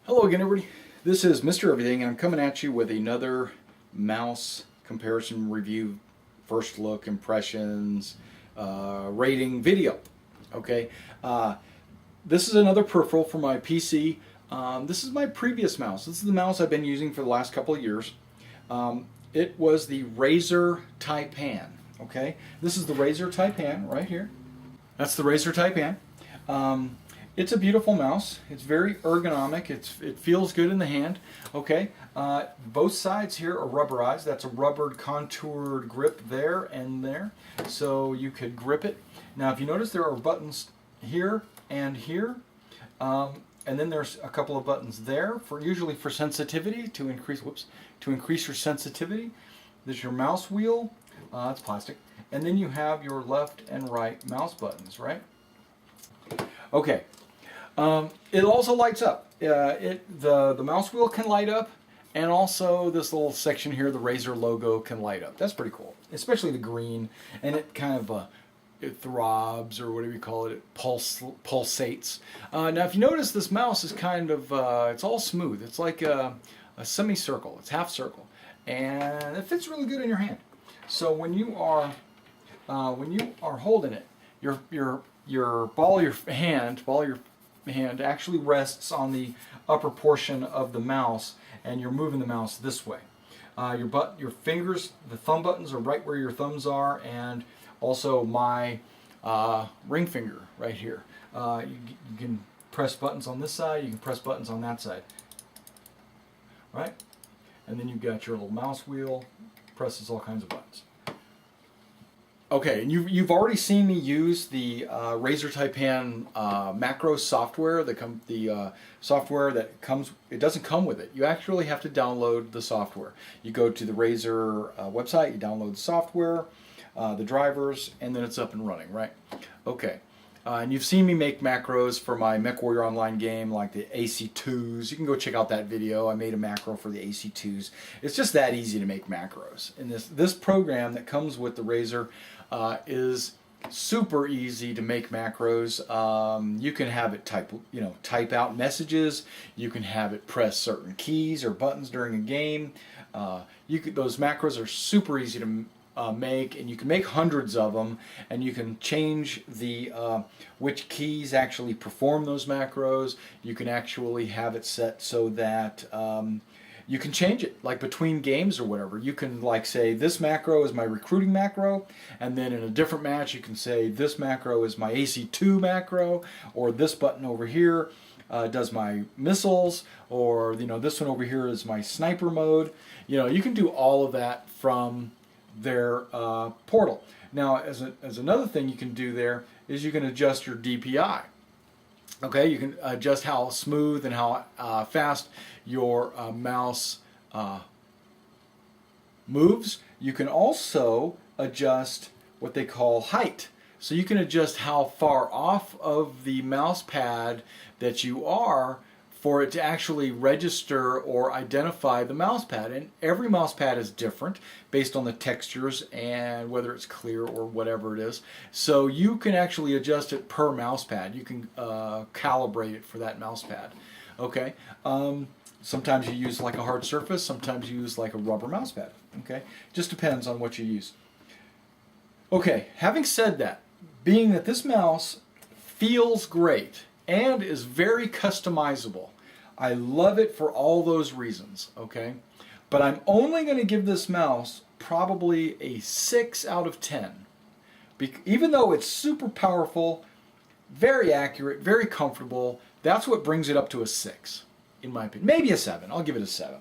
Hello again, everybody. This is Mr. Everything, and I'm coming at you with another mouse comparison review, first look, impressions, rating video. Okay, this is another peripheral for my PC. This is my previous mouse. This is the mouse I've been using for the last couple of years. It was the Razer Taipan. Okay, this is the Razer Taipan right here. That's the Razer Taipan. It's a beautiful mouse. It's very ergonomic. It feels good in the hand. Okay, both sides here are rubberized. That's a rubbered contoured grip there and there, so you could grip it. Now, if you notice, there are buttons here and here, and then there's a couple of buttons there for usually for sensitivity to increase. To increase your sensitivity. There's your mouse wheel. It's plastic, and then you have your left and right mouse buttons. Right. Okay. It also lights up. The mouse wheel can light up, and also this little section here, the Razer logo, can light up. That's pretty cool, especially the green, and it kind of it throbs, or whatever you call it. It pulsates. Now, if you notice, this mouse is kind of it's all smooth. It's like a semicircle. It's half circle, and it fits really good in your hand. So when you are holding it, your ball of your hand actually rests on the upper portion of the mouse, and you're moving the mouse this way. Your fingers, the thumb buttons are right where your thumbs are, and also my ring finger right here. You can press buttons on this side, you can press buttons on that side. Right? And then you've got your little mouse wheel, presses all kinds of buttons. Okay, and you've already seen me use the Razer Taipan macro software. The software that comes, it doesn't come with it. You actually have to download the software. You go to the Razer website, you download the software, the drivers, and then it's up and running, right? Okay, and you've seen me make macros for my MechWarrior Online game, like the AC2s. You can go check out that video. I made a macro for the AC2s. It's just that easy to make macros. And this program that comes with the Razer is super easy to make macros. You can have it type out messages. You can have it press certain keys or buttons during a game. Those macros are super easy to make, and you can make hundreds of them, and you can change the which keys actually perform those macros. You can actually have it set so that you can change it, like between games or whatever. You can like say this macro is my recruiting macro, and then in a different match you can say this macro is my AC2 macro, or this button over here does my missiles, or this one over here is my sniper mode. You can do all of that from their portal. Now, as another thing you can do there is you can adjust your DPI. Okay, you can adjust how smooth and how fast your mouse moves. You can also adjust what they call height. So you can adjust how far off of the mouse pad that you are for it to actually register or identify the mouse pad. And every mouse pad is different based on the textures and whether it's clear or whatever it is. So you can actually adjust it per mouse pad. You can calibrate it for that mouse pad. Okay. Sometimes you use like a hard surface, sometimes you use like a rubber mouse pad. Okay. Just depends on what you use. Okay, having said that, being that this mouse feels great and is very customizable, I love it for all those reasons, okay? But I'm only going to give this mouse probably a 6 out of 10. Even though it's super powerful, very accurate, very comfortable, that's what brings it up to a 6, in my opinion. Maybe a 7. I'll give it a 7,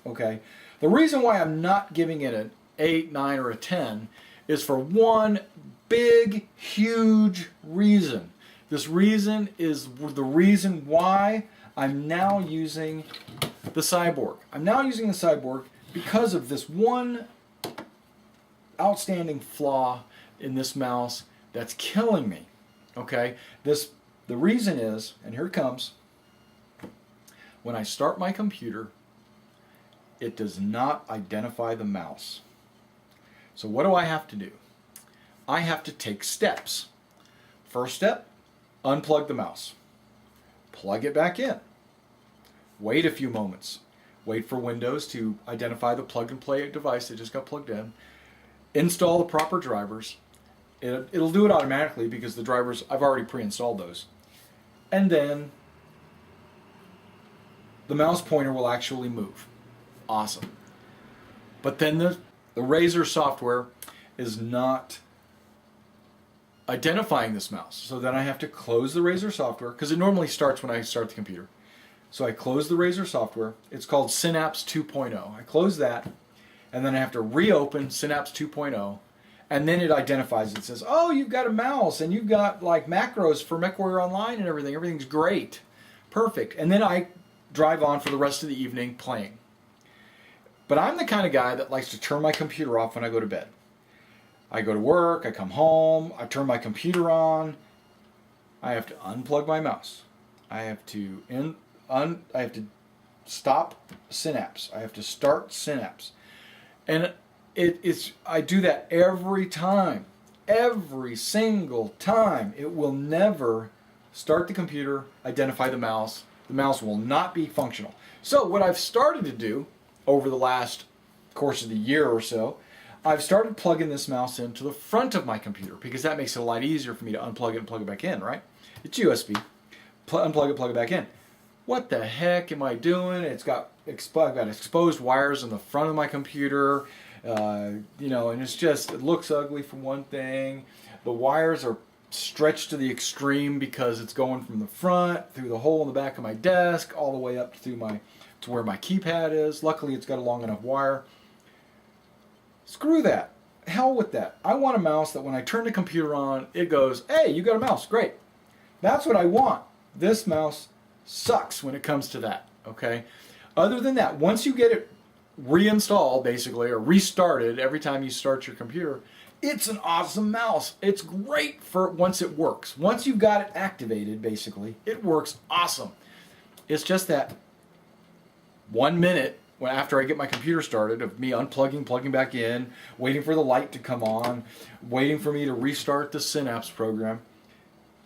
okay? The reason why I'm not giving it an 8, 9, or a 10 is for one big, huge reason. This reason is the reason why I'm now using the Cyborg. I'm now using the Cyborg because of this one outstanding flaw in this mouse that's killing me. Okay? The reason is, and here it comes, when I start my computer, it does not identify the mouse. So what do I have to do? I have to take steps. First step, unplug the mouse. Plug it back in. wait a few moments, wait for Windows to identify the plug-and-play device that just got plugged in, install the proper drivers. It'll do it automatically because the drivers, I've already pre-installed those. And then the mouse pointer will actually move. Awesome. But then the Razer software is not identifying this mouse. So then I have to close the Razer software, because it normally starts when I start the computer. So I close the Razer software. It's called Synapse 2.0. I close that, and then I have to reopen Synapse 2.0, and then it identifies it. It says, oh, you've got a mouse, and you've got like macros for MechWarrior Online and everything. Everything's great. Perfect. And then I drive on for the rest of the evening playing. But I'm the kind of guy that likes to turn my computer off when I go to bed. I go to work, I come home, I turn my computer on, I have to unplug my mouse. I have to stop Synapse. I have to start Synapse. And I do that every time. Every single time. It will never start the computer, identify the mouse. The mouse will not be functional. So what I've started to do over the last course of the year or so, I've started plugging this mouse into the front of my computer, because that makes it a lot easier for me to unplug it and plug it back in, right? It's USB. Unplug it, plug it back in. What the heck am I doing? I've got exposed wires in the front of my computer, and it looks ugly for one thing. The wires are stretched to the extreme because it's going from the front through the hole in the back of my desk all the way up to where my keypad is. Luckily, it's got a long enough wire. Screw that. Hell with that. I want a mouse that when I turn the computer on, it goes, hey, you got a mouse. Great. That's what I want. This mouse sucks when it comes to that. Okay? Other than that, once you get it reinstalled, basically, or restarted every time you start your computer, it's an awesome mouse. It's great for once it works. Once you've got it activated, basically, it works awesome. It's just that 1 minute after I get my computer started of me unplugging, plugging back in, waiting for the light to come on, waiting for me to restart the Synapse program.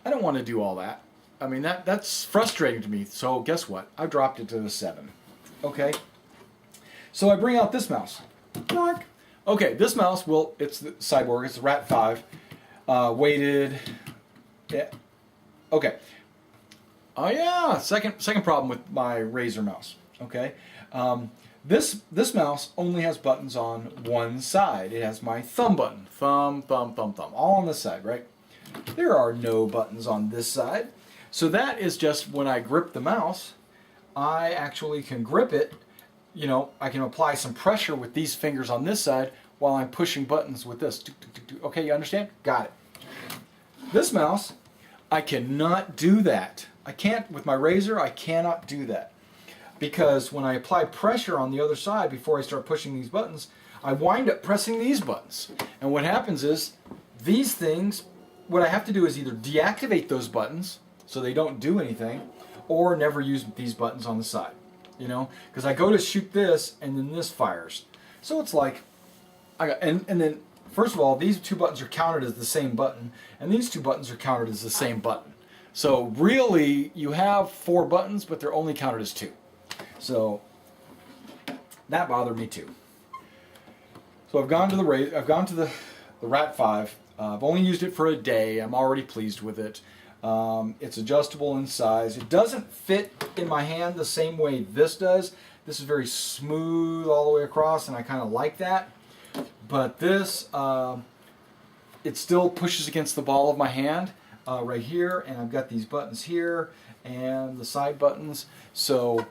I don't want to do all that. I mean, that's frustrating to me. So guess what? I dropped it to the 7. Okay? So I bring out this mouse. Okay, this mouse, it's the Cyborg. It's the Rat 5. Weighted. Yeah. Okay. Oh yeah, second problem with my Razer mouse. Okay. This mouse only has buttons on one side. It has my thumb button. Thumb, all on this side, right? There are no buttons on this side. So that is just when I grip the mouse, I actually can grip it. I can apply some pressure with these fingers on this side while I'm pushing buttons with this. Okay, you understand? Got it. This mouse, I cannot do that. I can't, with my Razer, I cannot do that. Because when I apply pressure on the other side before I start pushing these buttons, I wind up pressing these buttons. And what happens is, these things, what I have to do is either deactivate those buttons so they don't do anything, or never use these buttons on the side. Because I go to shoot this, and then this fires. So it's like, and then, first of all, these two buttons are counted as the same button, and these two buttons are counted as the same button. So really, you have 4 buttons, but they're only counted as 2. So that bothered me too. So I've gone to the Rat 5. I've only used it for a day. I'm already pleased with it. It's adjustable in size. It doesn't fit in my hand the same way this does. This is very smooth all the way across, and I kind of like that. But this, it still pushes against the ball of my hand right here, and I've got these buttons here and the side buttons. So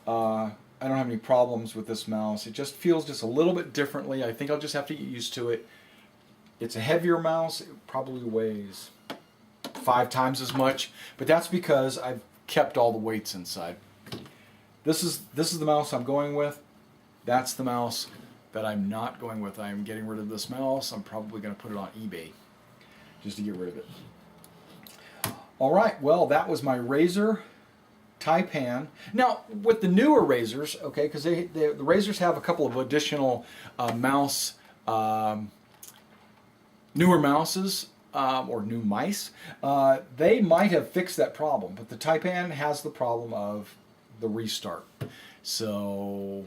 I don't have any problems with this mouse. It just feels just a little bit differently. I think I'll just have to get used to it. It's a heavier mouse. It probably weighs 5 times as much, but that's because I've kept all the weights inside. This is the mouse I'm going with. That's the mouse that I'm not going with. I'm getting rid of this mouse. I'm probably going to put it on eBay just to get rid of it. All right, well, that was my Razer Taipan. Now, with the newer Razers, okay, because the Razers have a couple of additional newer mouses, or new mice, they might have fixed that problem, but the Taipan has the problem of the restart. So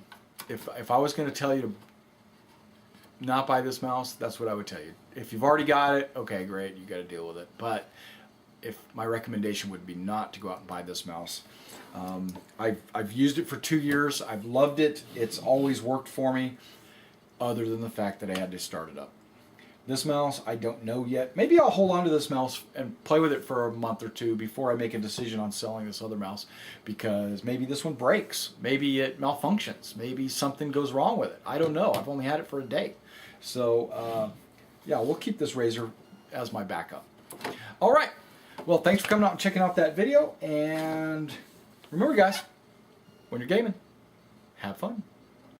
if I was going to tell you to not buy this mouse, that's what I would tell you. If you've already got it, okay, great, you got to deal with it. But if my recommendation would be not to go out and buy this mouse. I've used it for 2 years. I've loved it. It's always worked for me, other than the fact that I had to start it up. This mouse, I don't know yet. Maybe I'll hold on to this mouse and play with it for a month or two before I make a decision on selling this other mouse, because maybe this one breaks. Maybe it malfunctions. Maybe something goes wrong with it. I don't know. I've only had it for a day. So, yeah, we'll keep this Razer as my backup. All right. Well, thanks for coming out and checking out that video. And remember, guys, when you're gaming, have fun.